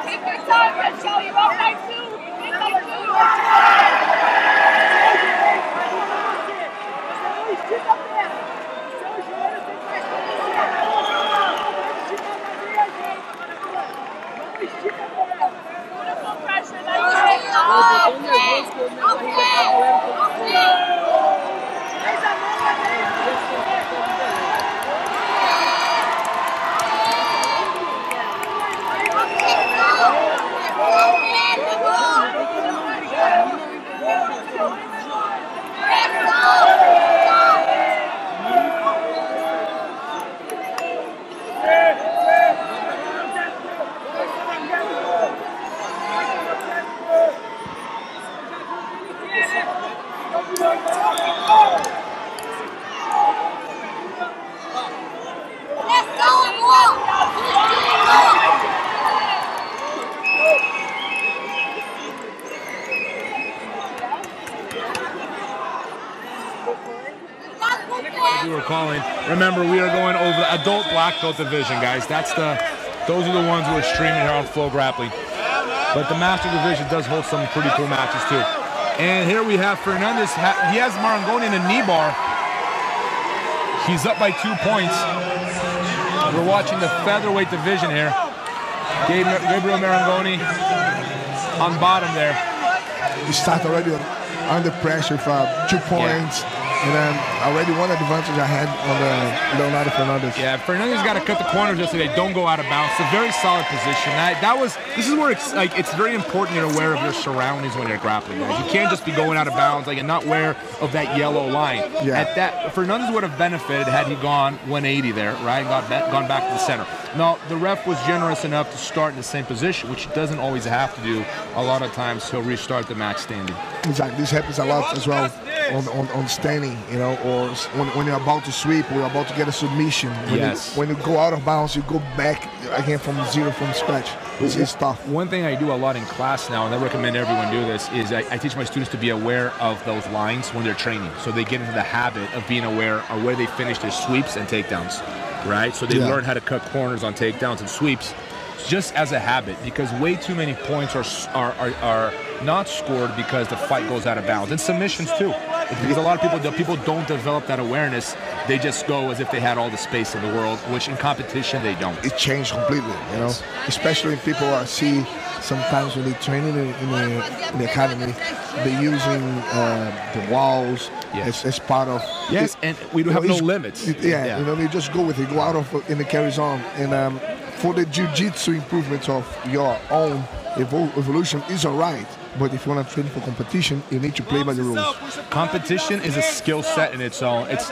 Take your time, Rachel. You're all right, too. We were calling. Remember, we are going over the adult black belt division, guys. Those are the ones who are streaming here on Flow Grappling. But the master division does hold some pretty cool matches too. And here we have Fernandez. He has Marangoni in a knee bar. He's up by 2 points. We're watching the featherweight division here. Gabriel Marangoni on bottom there. We start already under pressure for 2 points. Yeah. And then already one advantage I had on the Leonardo Fernandez. Yeah, Fernandez got to cut the corners yesterday. Don't go out of bounds. It's a very solid position. This is where it's very important you're aware of your surroundings when you're grappling, guys. You can't just be going out of bounds and not aware of that yellow line. Yeah. Fernandez would have benefited had he gone 180 there, right? Gone back to the center. No, the ref was generous enough to start in the same position, which he doesn't always have to do. A lot of times he'll restart the match standing. Exactly. This happens a lot as well on standing, you know, or when you're about to sweep or you're about to get a submission. When you go out of bounds, you go back again from scratch. It's tough. One thing I do a lot in class now, and I recommend everyone do this, is I teach my students to be aware of those lines when they're training. So they get into the habit of being aware of where they finish their sweeps and takedowns, right? So they learn how to cut corners on takedowns and sweeps just as a habit, because way too many points are not scored because the fight goes out of bounds. And submissions too. Because a lot of people don't develop that awareness. They just go as if they had all the space in the world, which in competition they don't. It changed completely, you know. Especially when people see sometimes when they train in the academy, they're using the walls as part of. Yes, and we do have no limits. You know, they just go with it, go out of in the carries on, and for the jiu-jitsu improvements of your own evolution is alright. But if you want to train for competition, you need to play by the rules. Competition is a skill set in its own. It's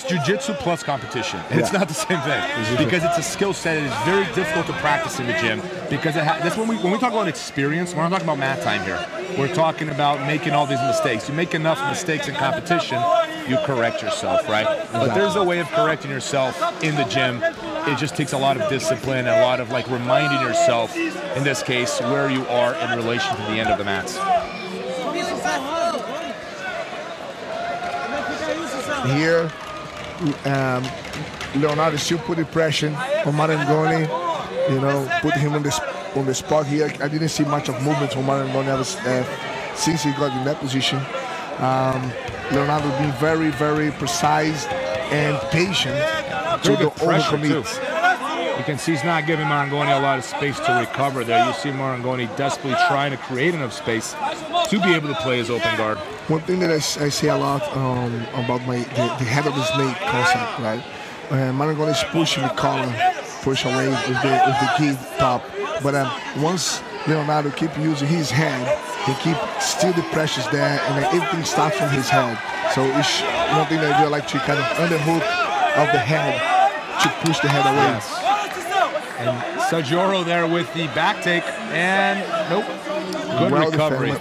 jiu-jitsu plus competition. And it's not the same thing. Because it's a skill set. It is very difficult to practice in the gym. Because that's when we talk about experience, we're not talking about mat time here. We're talking about making all these mistakes. You make enough mistakes in competition, you correct yourself, right? But there's a way of correcting yourself in the gym. It just takes a lot of discipline and a lot of reminding yourself, in this case, where you are in relation to the end of the mats. Here, Leonardo still putting pressure on Marangoni, you know, put him on the spot here. I didn't see much of movement from Marangoni since he got in that position. Leonardo being very, very precise and patient. To the overcommit. You can see he's not giving Marangoni a lot of space to recover there. You see Marangoni desperately trying to create enough space to be able to play his open guard. One thing that I say a lot about the head of the snake concept, right? Marangoni is pushing the collar, push away with the key top. But once Leonardo keep using his head, he keep still the pressures there, and then everything starts from his head. So it's one thing that I do like to kind of underhook of the head to push the head away. Yes. And Saggioro there with the back take, and nope, good recovery.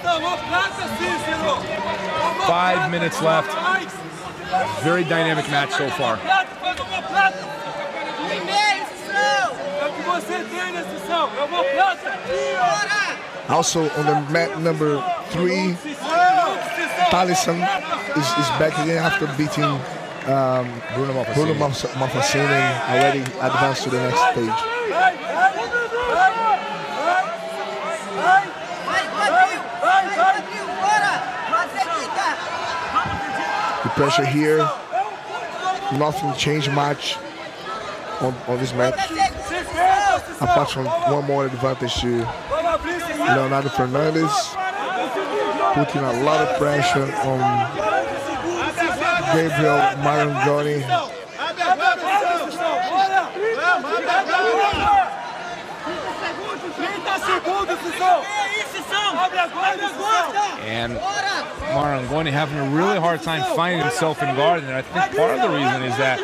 5 minutes left. Very dynamic match so far. Also on the mat number 3, Talisson is back again after beating Bruno Malfacine and already advanced to the next stage. The pressure here, nothing changed much on this match, apart from one more advantage to Leonardo Fernandez, putting a lot of pressure on Gabriel Marangoni. And Marangoni having a really hard time finding himself in guard, and I think part of the reason is that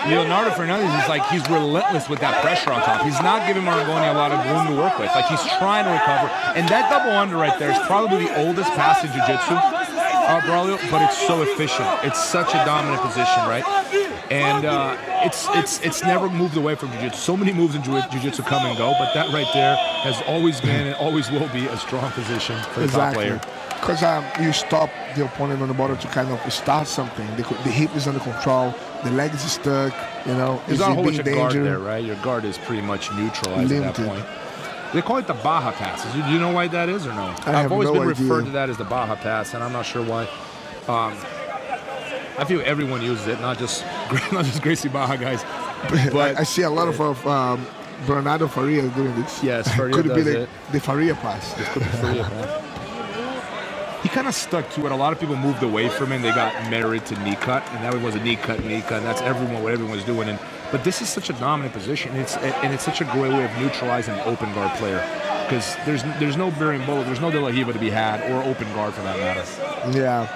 Leonardo Fernandez is like, he's relentless with that pressure on top. He's not giving Marangoni a lot of room to work with. Like, he's trying to recover, and that double under right there is probably the oldest pass in Jiu-Jitsu, Braulio, but it's so efficient. It's such a dominant position, right? And it's never moved away from Jiu-Jitsu. So many moves in Jiu-Jitsu come and go, but that right there has always been and always will be a strong position for the top player. Because you stop the opponent on the bottom to kind of start something. The hip is under control, the leg is stuck, you know. There's not a whole bunch of guard there, right? Your guard is pretty much neutralized at that point. They call it the Baja pass. Do you know why that is or no? I've always been referred to that as the Baja pass, and I'm not sure why. I feel everyone uses it, not just Gracie Baja guys. But I see a lot of Bernardo Faria doing this. Yes, Faria could does be it. The Faria pass. It could be Faria pass. He kind of stuck to it. A lot of people moved away from it. They got married to knee cut, and that was a knee cut, and that's what everyone's doing. But this is such a dominant position. It's such a great way of neutralizing an open guard player, because there's no berimbolo, there's no De La Riva to be had, or open guard for that matter. Yeah,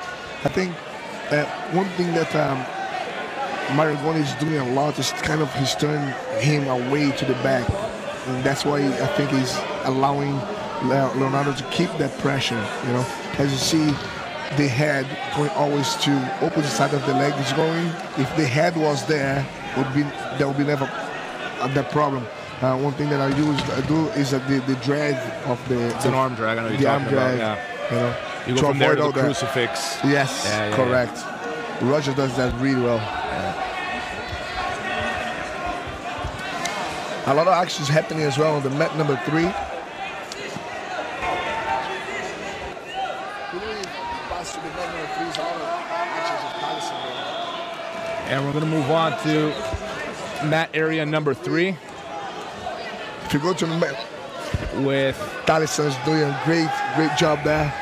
I think one thing that Marangoni is doing a lot is kind of he's turning him away to the back, and that's why I think he's allowing Leonardo to keep that pressure. You know, as you see, the head going always to opposite side of the leg is going. If the head was there, there would be never that problem. One thing that I do is the drag of it's an arm drag. I know you're talking about. Yeah. You know, you go from there to the crucifix. Yes, correct. Yeah. Roger does that really well. A lot of actions happening as well on the mat number 3. And we're going to move on to mat area number 3. If you go to the mat with Talison's doing a great job there.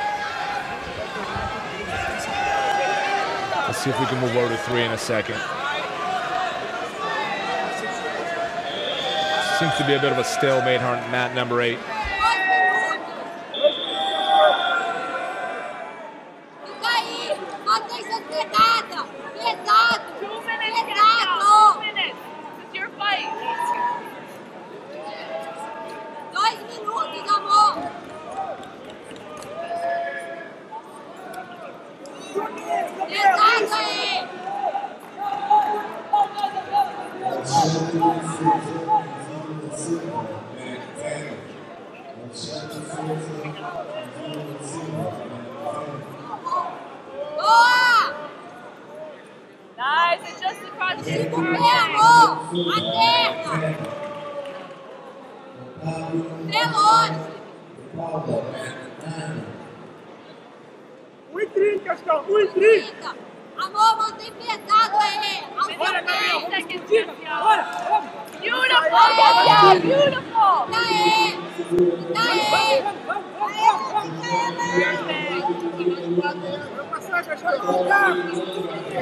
Let's see if we can move over to 3 in a second. Seems to be a bit of a stalemate on mat number 8. Nice, adjust across the Amor, mantém pesado aí. Bora, Gabriel. Beautiful, Gabriel. Beautiful. Daí.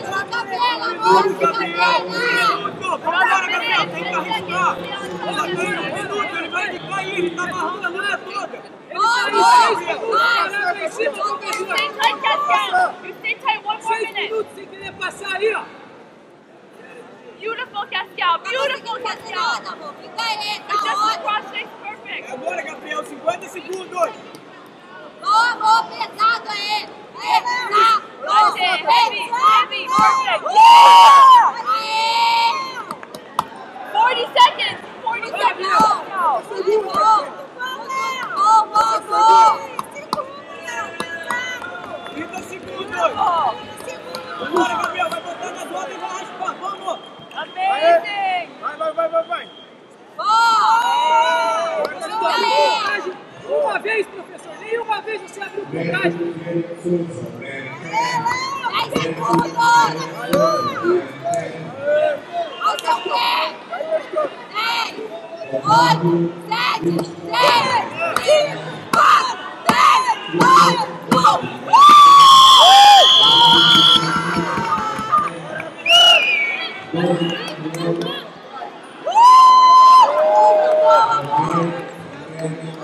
Troca bela, amor. Troca bela. Bora, Gabriel. Tem que arriscar. Ele vai de cair. Ele tá amarrando a linha toda. You stay tight 1 more minute. Sem querer passar aí, ó. Beautiful, Cascal. Beautiful, Cascal. Adjust the cross face perfect. Agora, Gabriel, 50 segundos. Boa, amor, pesado aí. Pesado. Heavy, perfect. 40 seconds. 40 seconds. Go. 30 segundos. Bora, Gabriel, vai botar na zoada e vai raspar, vamos! Vai! Uma vez, professor, nenhuma vez você abriu blocagem. 10 segundos! Ao seu pé! 10, 8, 7, 6, 5, 4, 3, 2, 1!